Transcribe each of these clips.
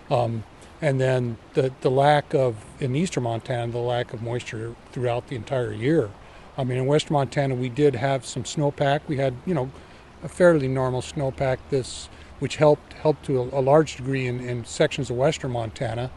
And then the lack of, in eastern Montana, the lack of moisture throughout the entire year. I mean, in western Montana, we did have some snowpack. We had, a fairly normal snowpack which helped to a large degree in sections of western Montana.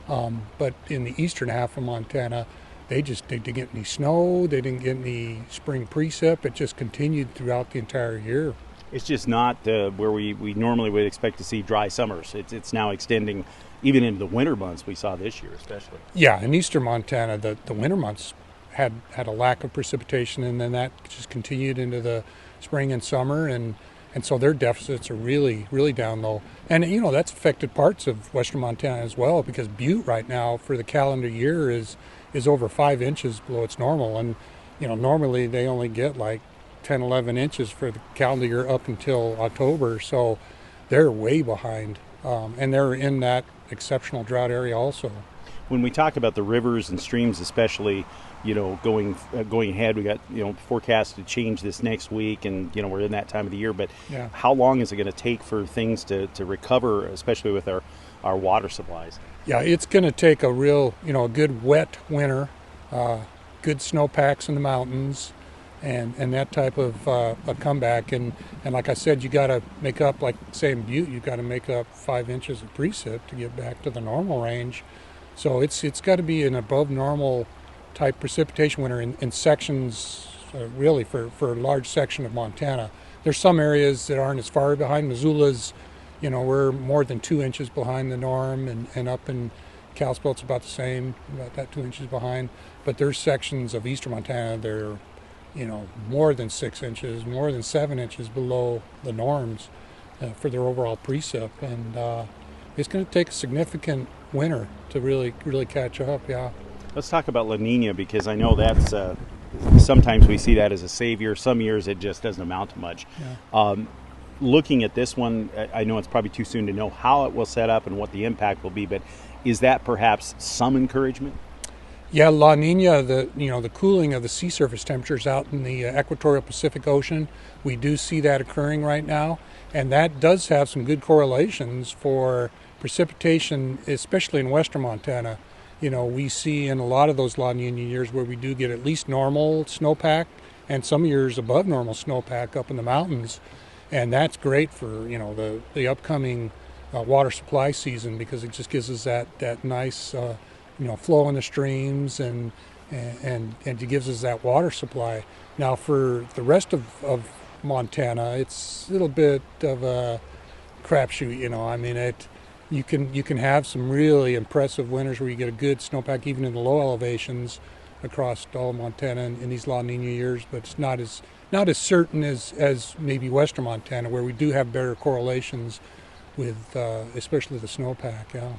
But in the eastern half of Montana, they didn't get any snow. They didn't get any spring precip. It just continued throughout the entire year. It's just not where we normally would expect to see dry summers. It's now extending even into the winter months we saw this year especially. Yeah, in eastern Montana, the winter months had a lack of precipitation, and then that just continued into the spring and summer, and so their deficits are really, really down low. And, that's affected parts of western Montana as well, because Butte right now for the calendar year is over 5 inches below its normal. And, normally they only get like 10, 11 inches for the calendar year up until October. So they're way behind, and they're in that exceptional drought area also. When we talk about the rivers and streams especially, going ahead, we got, forecast to change this next week, and, we're in that time of the year. But yeah. How long is it going to take for things to recover, especially with our water supplies? Yeah, it's going to take a real, a good wet winter, good snowpacks in the mountains, and that type of a comeback. And like I said, you got to make up, like say in Butte, you got to make up 5 inches of precip to get back to the normal range. So it's got to be an above normal type precipitation winter in sections, really for a large section of Montana. There's some areas that aren't as far behind. Missoula's, we're more than 2 inches behind the norm, and up in Kalispell it's about the same, about that 2 inches behind. But there's sections of eastern Montana that are, more than 6 inches, more than 7 inches below the norms for their overall precip. And it's going to take a significant winter to really, really catch up, yeah. Let's talk about La Nina, because I know that's sometimes we see that as a savior. Some years it just doesn't amount to much. Yeah. Looking at this one, I know it's probably too soon to know how it will set up and what the impact will be, but is that perhaps some encouragement? Yeah, La Nina, the cooling of the sea surface temperatures out in the equatorial Pacific Ocean, we do see that occurring right now, and that does have some good correlations for precipitation, especially in western Montana. We see in a lot of those La Nina years where we do get at least normal snowpack, and some years above normal snowpack up in the mountains, and that's great for the upcoming water supply season, because it just gives us that nice flow in the streams, and it gives us that water supply. Now for the rest of Montana, it's a little bit of a crapshoot. I mean, you can have some really impressive winters where you get a good snowpack even in the low elevations across all of Montana in these La Nina years, but it's not as certain as maybe western Montana, where we do have better correlations with especially the snowpack. Yeah.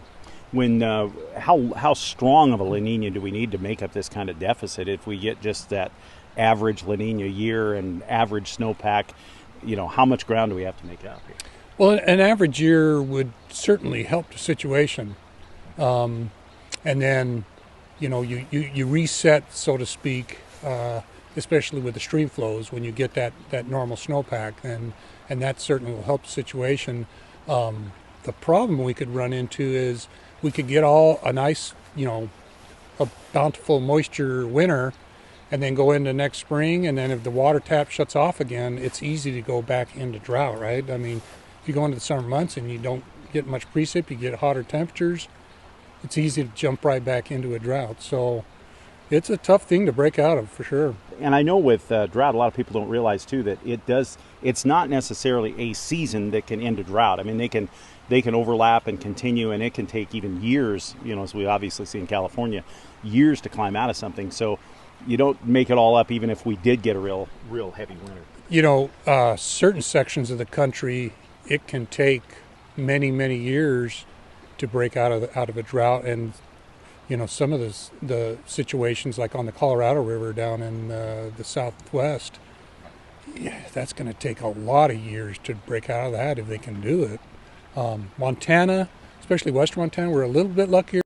When how strong of a La Nina do we need to make up this kind of deficit? If we get just that average La Nina year and average snowpack, how much ground do we have to make up here? Well, an average year would certainly help the situation, and then you reset, so to speak, especially with the stream flows when you get that normal snowpack, and that certainly will help the situation. The problem we could run into is we could get a nice, a bountiful moisture winter, and then go into next spring, and then if the water tap shuts off again, it's easy to go back into drought, right? I mean, if you go into the summer months and you don't get much precip, you get hotter temperatures, it's easy to jump right back into a drought. So it's a tough thing to break out of, for sure. And I know with drought, a lot of people don't realize too that it's not necessarily a season that can end a drought. I mean, they can overlap and continue, and it can take even years, as we obviously see in California, years to climb out of something. So you don't make it all up, even if we did get a real heavy winter. Certain sections of the country, it can take many, many years to break out of a drought. And some of the situations, like on the Colorado River down in the southwest, that's going to take a lot of years to break out of that if they can do it. Montana, especially western Montana, we're a little bit luckier.